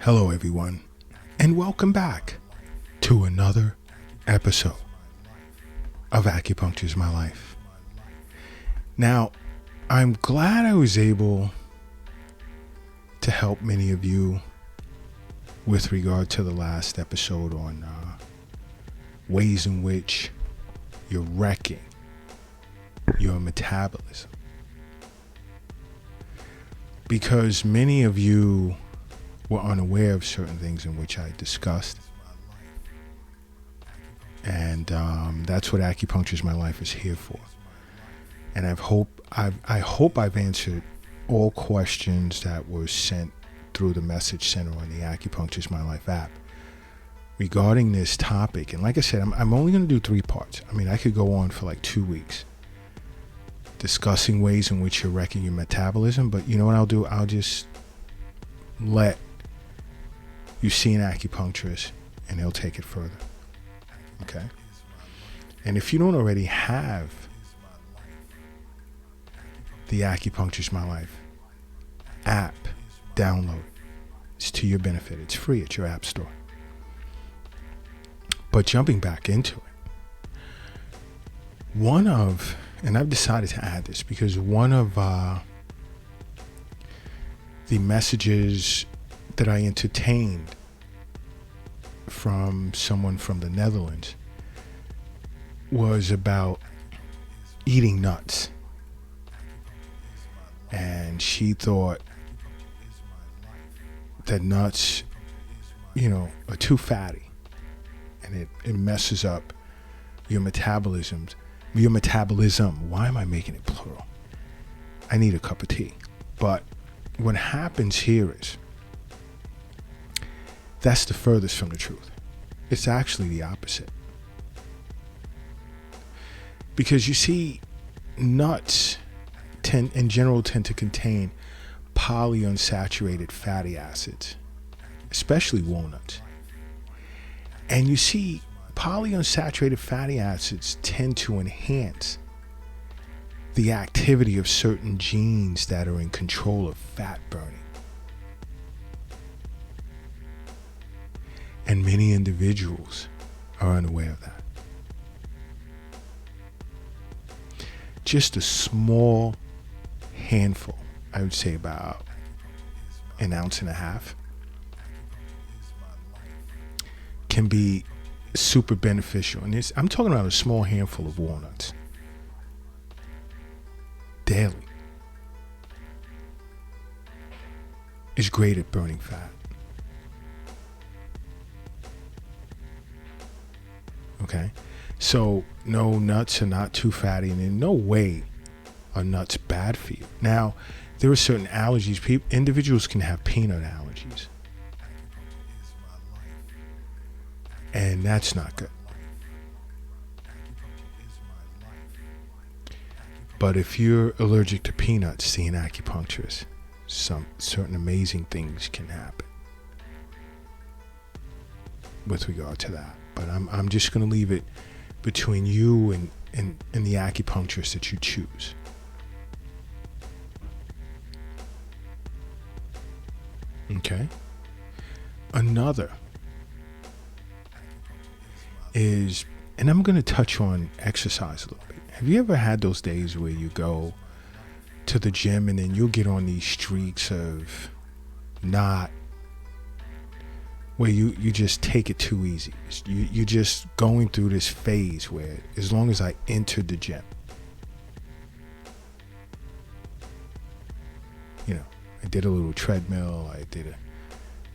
Hello, everyone, and welcome back to another episode of Acupuncture is My Life. Now, I'm glad I was able to help many of you with regard to the last episode on ways in which you're wrecking your metabolism. Because many of you were unaware of certain things in which I discussed. And that's what Acupuncture is My Life is here for. And I hope I've answered all questions that were sent through the message center on the Acupuncture is My Life app regarding this topic. And like I said, I'm only going to do 3 parts. I mean, I could go on for like 2 weeks discussing ways in which you're wrecking your metabolism. But you know what I'll do? I'll just let you see an acupuncturist and he'll take it further. Okay? And if you don't already have the Acupuncture is My Life app, download it. It's to your benefit. It's free at your app store. But jumping back into it, and I've decided to add this because one of the messages that I entertained from someone from the Netherlands was about eating nuts. And she thought that nuts, are too fatty. And it messes up your metabolism. Why am I making it plural? I need a cup of tea. But what happens here is, that's the furthest from the truth. It's actually the opposite. Because you see, nuts in general tend to contain polyunsaturated fatty acids, especially walnuts. And you see, polyunsaturated fatty acids tend to enhance the activity of certain genes that are in control of fat burning. And many individuals are unaware of that. Just a small handful, I would say about 1.5 ounces, can be super beneficial. And I'm talking about a small handful of walnuts daily. Is great at burning fat. Okay, so no, nuts are not too fatty, and in no way are nuts bad for you. Now, there are certain allergies. Individuals can have peanut allergies, and that's not good. But if you're allergic to peanuts, see an acupuncturist. Some certain amazing things can happen with regard to that. But I'm just going to leave it between you and the acupuncturist that you choose. Okay? Another is, and I'm going to touch on exercise a little bit. Have you ever had those days where you go to the gym and then you'll get on these streaks of where you just take it too easy. You're just going through this phase where as long as I entered the gym, I did a little treadmill, I did a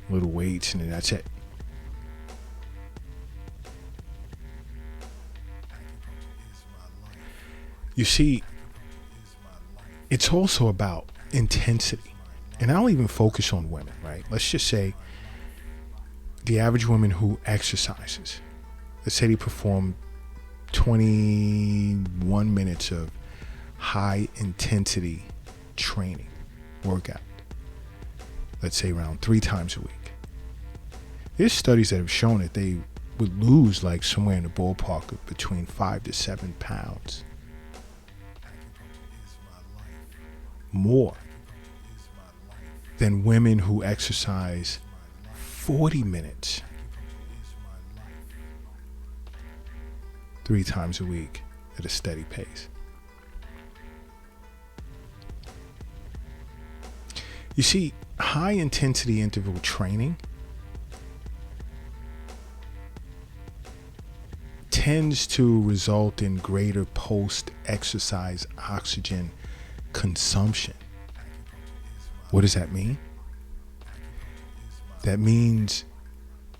little weights, and then that's it. You see, it's also about intensity. And I'll even focus on women, right? Let's just say the average woman who exercises, let's say they perform 21 minutes of high intensity training, workout, let's say around 3 times a week. There's studies that have shown that they would lose like somewhere in the ballpark of between 5 to 7 pounds more than women who exercise 40 minutes 3 times a week at a steady pace. You see, high intensity interval training tends to result in greater post-exercise oxygen consumption. What does that mean? That means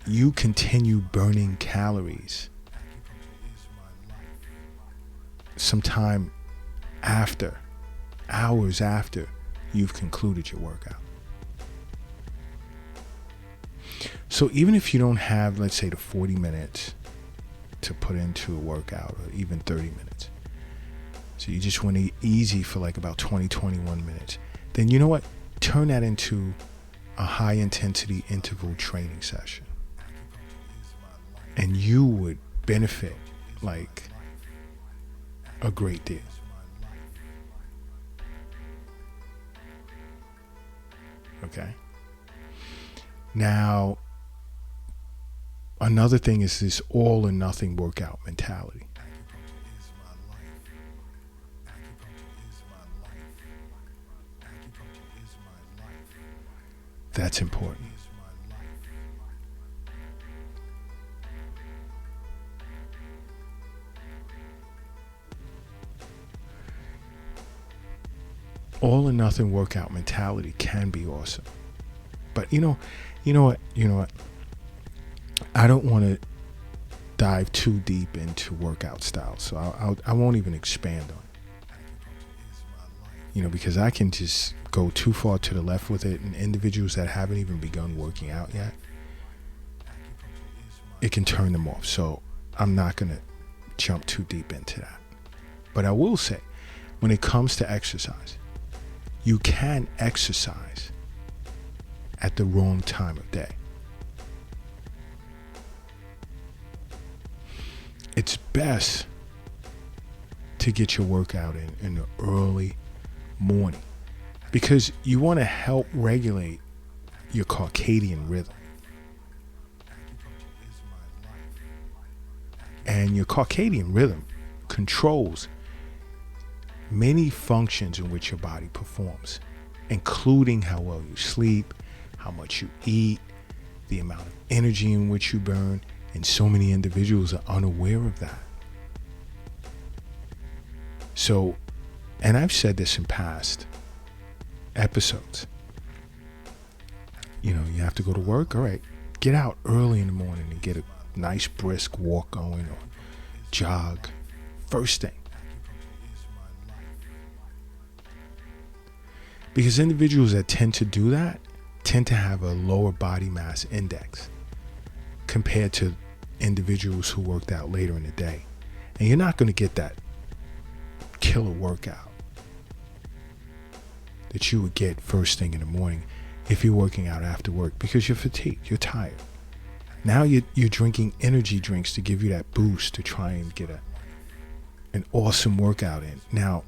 you continue burning calories sometime after, hours after you've concluded your workout. So even if you don't have, let's say, the 40 minutes to put into a workout, or even 30 minutes, so you just want to easy for like about 21 minutes, then you know what? Turn that into a high intensity interval training session. And you would benefit like a great deal. Okay. Now, another thing is this all or nothing workout mentality. That's important. All or nothing workout mentality can be awesome. But you know what? I don't want to dive too deep into workout styles, so I won't even expand on it. Because I can just go too far to the left with it, and individuals that haven't even begun working out yet, it can turn them off. So I'm not going to jump too deep into that. But I will say, when it comes to exercise, you can exercise at the wrong time of day. It's best to get your workout in the early morning, because you want to help regulate your circadian rhythm. And your circadian rhythm controls many functions in which your body performs, including how well you sleep, how much you eat, the amount of energy in which you burn, and so many individuals are unaware of that. So, and I've said this in past episodes, you have to go to work, all right, get out early in the morning and get a nice brisk walk going or jog first thing. Because individuals that tend to do that tend to have a lower body mass index compared to individuals who worked out later in the day. And you're not going to get that killer workout that you would get first thing in the morning if you're working out after work, because you're fatigued, you're tired. Now you're drinking energy drinks to give you that boost to try and get an awesome workout in. Now,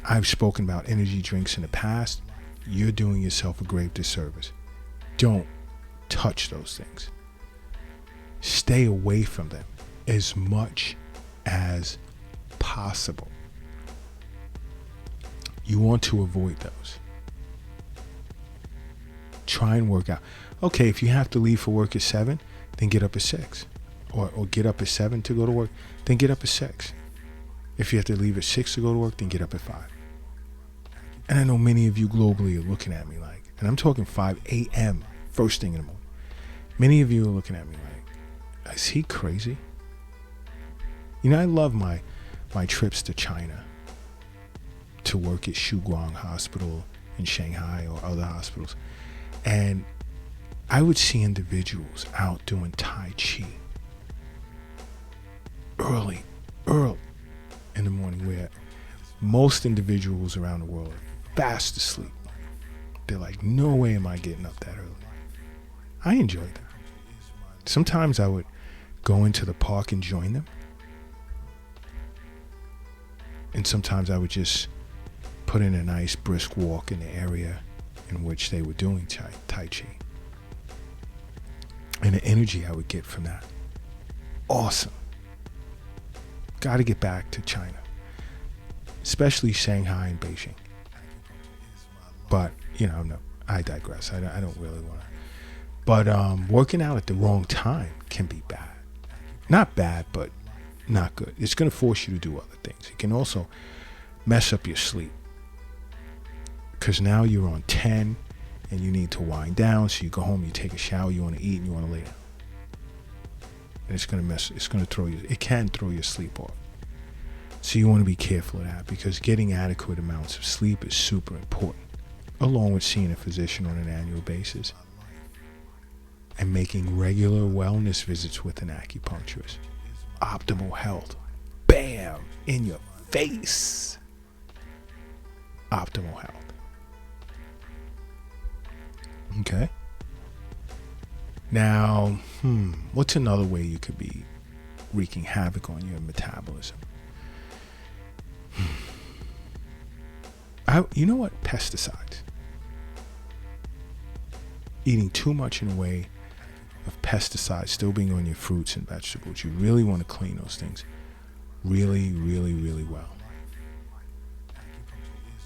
I've spoken about energy drinks in the past. You're doing yourself a grave disservice. Don't touch those things. Stay away from them as much as possible. You want to avoid those. Try and work out. Okay, if you have to leave for work at 7, then get up at 6. Or get up at 7 to go to work, then get up at 6. If you have to leave at 6 to go to work, then get up at 5. And I know many of you globally are looking at me like, and I'm talking 5 a.m. first thing in the morning. Many of you are looking at me like, is he crazy? I love my trips to China to work at Shuguang Hospital in Shanghai or other hospitals. And I would see individuals out doing Tai Chi early in the morning, where most individuals around the world are fast asleep. They're like, no way am I getting up that early. I enjoyed that. Sometimes I would go into the park and join them. And sometimes I would just put in a nice brisk walk in the area in which they were doing Tai Chi. and the energy I would get from that. Awesome. Got to get back to China, especially Shanghai and Beijing. But, no, I digress. I don't really want to. But working out at the wrong time can be bad. Not bad, but not good. It's going to force you to do other things. It can also mess up your sleep, because now you're on 10 and you need to wind down. So you go home, you take a shower, you want to eat, and you want to lay down. And it can throw your sleep off. So you want to be careful of that, because getting adequate amounts of sleep is super important, along with seeing a physician on an annual basis and making regular wellness visits with an acupuncturist. Optimal health. Bam! In your face. Optimal health. Okay? Now, what's another way you could be wreaking havoc on your metabolism? You know what? Pesticides. Eating too much in a way of pesticides still being on your fruits and vegetables. You really want to clean those things really, really, really well.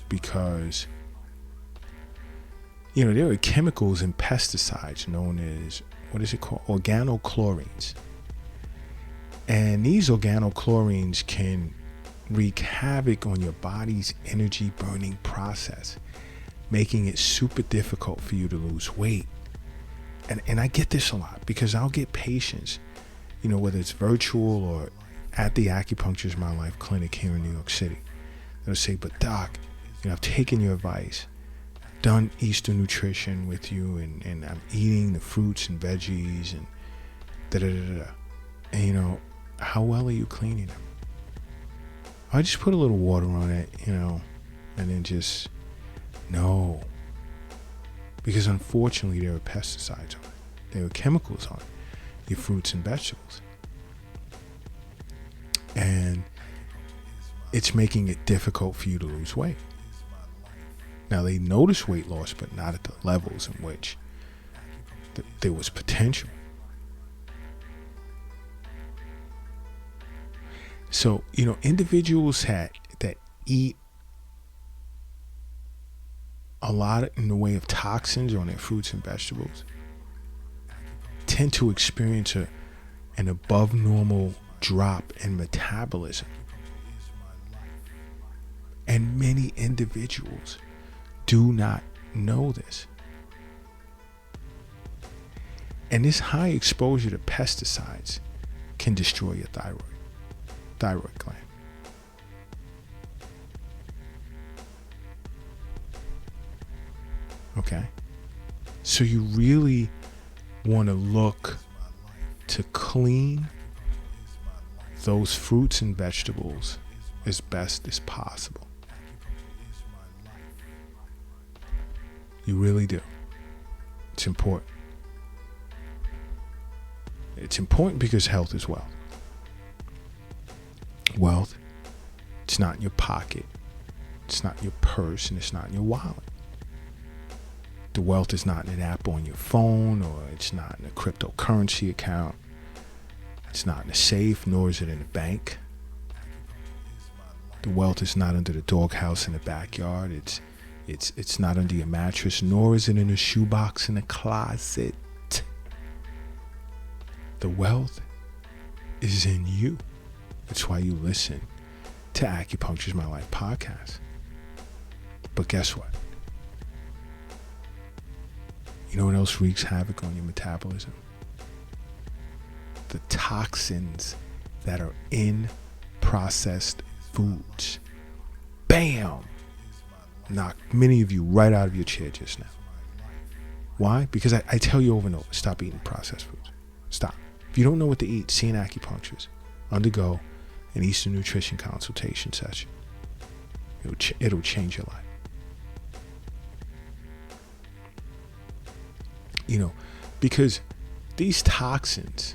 Because, there are chemicals in pesticides known as, what is it called? Organochlorines. And these organochlorines can wreak havoc on your body's energy burning process, making it super difficult for you to lose weight. And I get this a lot, because I'll get patients, whether it's virtual or at the Acupuncture My Life clinic here in New York City, they'll say, but doc, I've taken your advice, done Eastern nutrition with you, and I'm eating the fruits and veggies and da-da-da-da. And, how well are you cleaning them? I just put a little water on it, and then just, no. Because unfortunately, there are pesticides on it. There are chemicals on your fruits and vegetables. And it's making it difficult for you to lose weight. Now, they notice weight loss, but not at the levels in which there was potential. So, individuals that eat a lot in the way of toxins on their fruits and vegetables tend to experience an above normal drop in metabolism. And many individuals do not know this. And this high exposure to pesticides can destroy your thyroid gland. Okay? So you really want to look to clean those fruits and vegetables as best as possible. You really do. It's important. It's important because health is wealth. Wealth, it's not in your pocket, it's not in your purse, and it's not in your wallet. The wealth is not in an app on your phone, or it's not in a cryptocurrency account. It's not in a safe, nor is it in a bank. The wealth is not under the doghouse in the backyard. It's not under your mattress, nor is it in a shoebox in a closet. The wealth is in you. That's why you listen to Acupuncture's My Life podcast. But guess what? You know what else wreaks havoc on your metabolism? The toxins that are in processed foods. Bam! Knocked many of you right out of your chair just now. Why? Because I tell you over and over, stop eating processed foods. Stop. If you don't know what to eat, see an acupuncturist. Undergo an Eastern nutrition consultation session. It'll change your life. Because these toxins,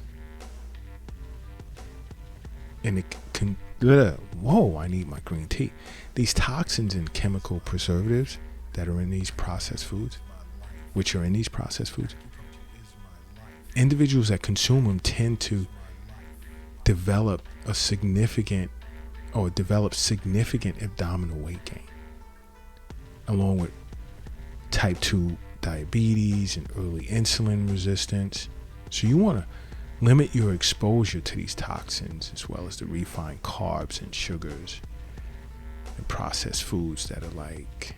and it can, I need my green tea. These toxins and chemical preservatives that are in these processed foods, individuals that consume them tend to develop significant abdominal weight gain, along with type 2 diabetes and early insulin resistance. So you want to limit your exposure to these toxins, as well as the refined carbs and sugars and processed foods that are like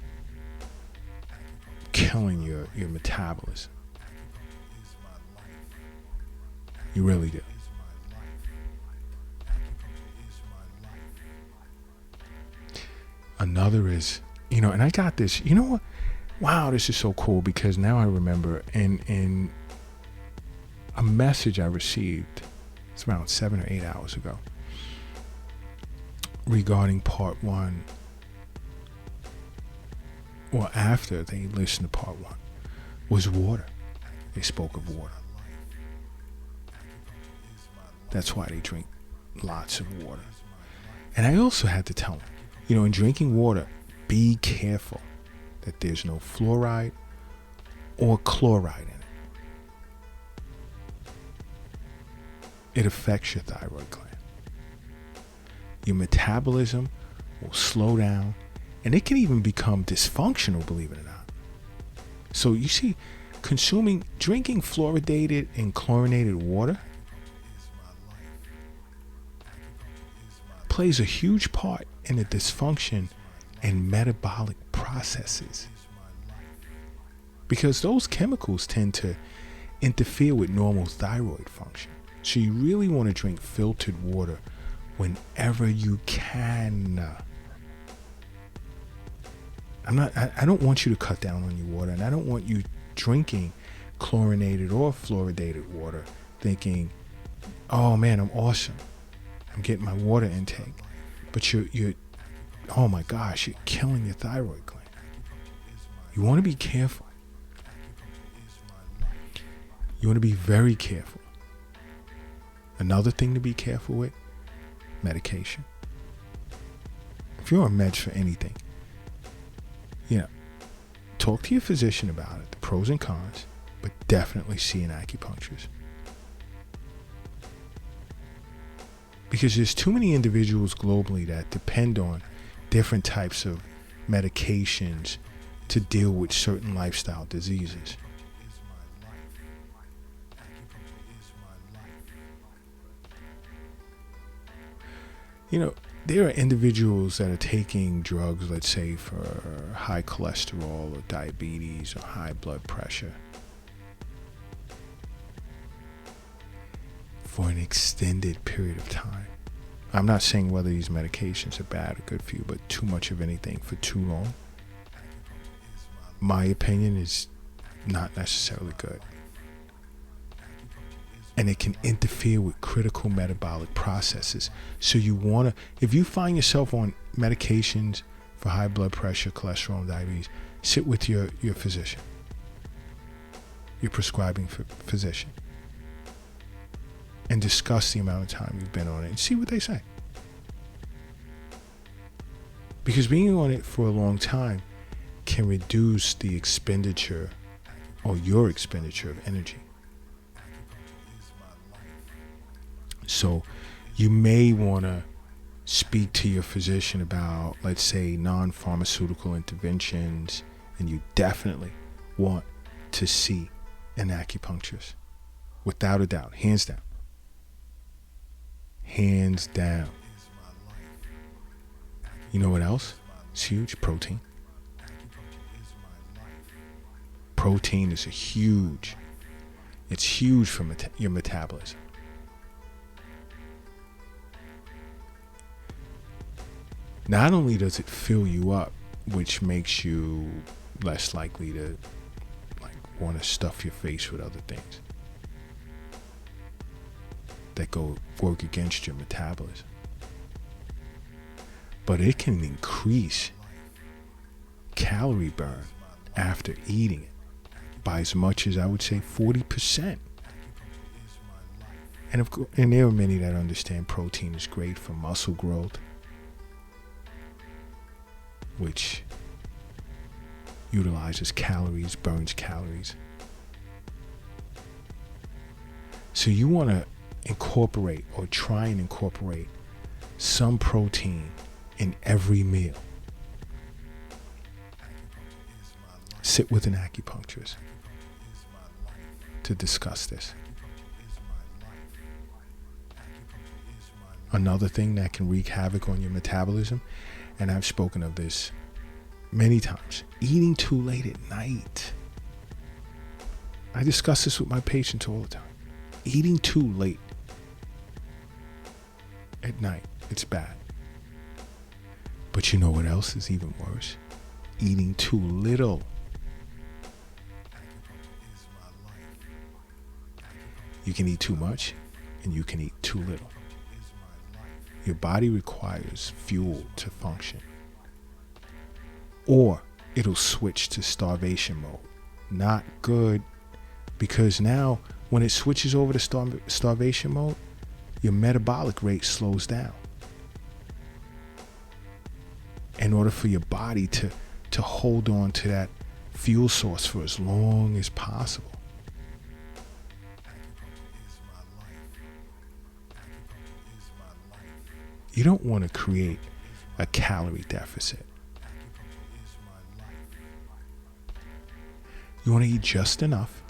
killing your metabolism. You really do. Another is, and I got this, you know what? Wow, this is so cool, because now I remember in a message I received, it's around 7 or 8 hours ago, regarding part 1, or after they listened to part 1, was water. They spoke of water. That's why they drink lots of water. And I also had to tell them, in drinking water, be careful that there's no fluoride or chloride in it. It affects your thyroid gland. Your metabolism will slow down, and it can even become dysfunctional, believe it or not. So you see, drinking fluoridated and chlorinated water plays a huge part in the dysfunction and metabolic processes, because those chemicals tend to interfere with normal thyroid function. So you really want to drink filtered water whenever you can. I don't want you to cut down on your water, and I don't want you drinking chlorinated or fluoridated water thinking, oh man, I'm awesome, I'm getting my water intake. But you're oh my gosh, you're killing your thyroid gland. You want to be careful. You want to be very careful. Another thing to be careful with, medication. If you're on meds for anything, talk to your physician about it, the pros and cons, but definitely see an acupuncturist. Because there's too many individuals globally that depend on different types of medications to deal with certain lifestyle diseases. There are individuals that are taking drugs, let's say for high cholesterol or diabetes or high blood pressure, for an extended period of time. I'm not saying whether these medications are bad or good for you, but too much of anything for too long, my opinion, is not necessarily good. And it can interfere with critical metabolic processes. So if you find yourself on medications for high blood pressure, cholesterol, and diabetes, sit with your physician, your prescribing physician, and discuss the amount of time you've been on it and see what they say. Because being on it for a long time can reduce the expenditure, or your expenditure, of energy. So you may want to speak to your physician about, let's say, non-pharmaceutical interventions, and you definitely want to see an acupuncturist. Without a doubt, hands down. Hands down. You know what else? It's huge. Protein. Protein is huge. It's huge for your metabolism. Not only does it fill you up, which makes you less likely to want to stuff your face with other things that go work against your metabolism, but it can increase calorie burn after eating it by as much as, I would say, 40%. And there are many that understand protein is great for muscle growth, which utilizes calories, burns calories. So you want to incorporate or try and incorporate some protein in every meal. Sit with an acupuncturist to discuss this. Another thing that can wreak havoc on your metabolism, and I've spoken of this many times, eating too late at night. I discuss this with my patients all the time. Eating too late at night, it's bad. But you know what else is even worse? Eating too little. You can eat too much and you can eat too little. Your body requires fuel to function. Or it'll switch to starvation mode. Not good, because now when it switches over to starvation mode, your metabolic rate slows down. In order for your body to hold on to that fuel source for as long as possible. You don't want to create a calorie deficit. You want to eat just enough,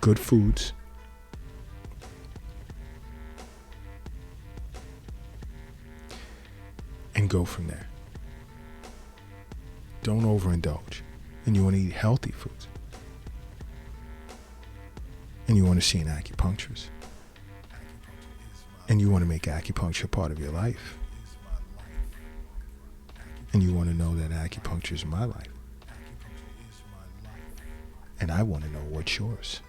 good foods, and go from there. Don't overindulge. And you want to eat healthy foods. And you want to see an acupuncturist. And you want to make acupuncture part of your life. And you want to know that acupuncture is my life. And I want to know what's yours.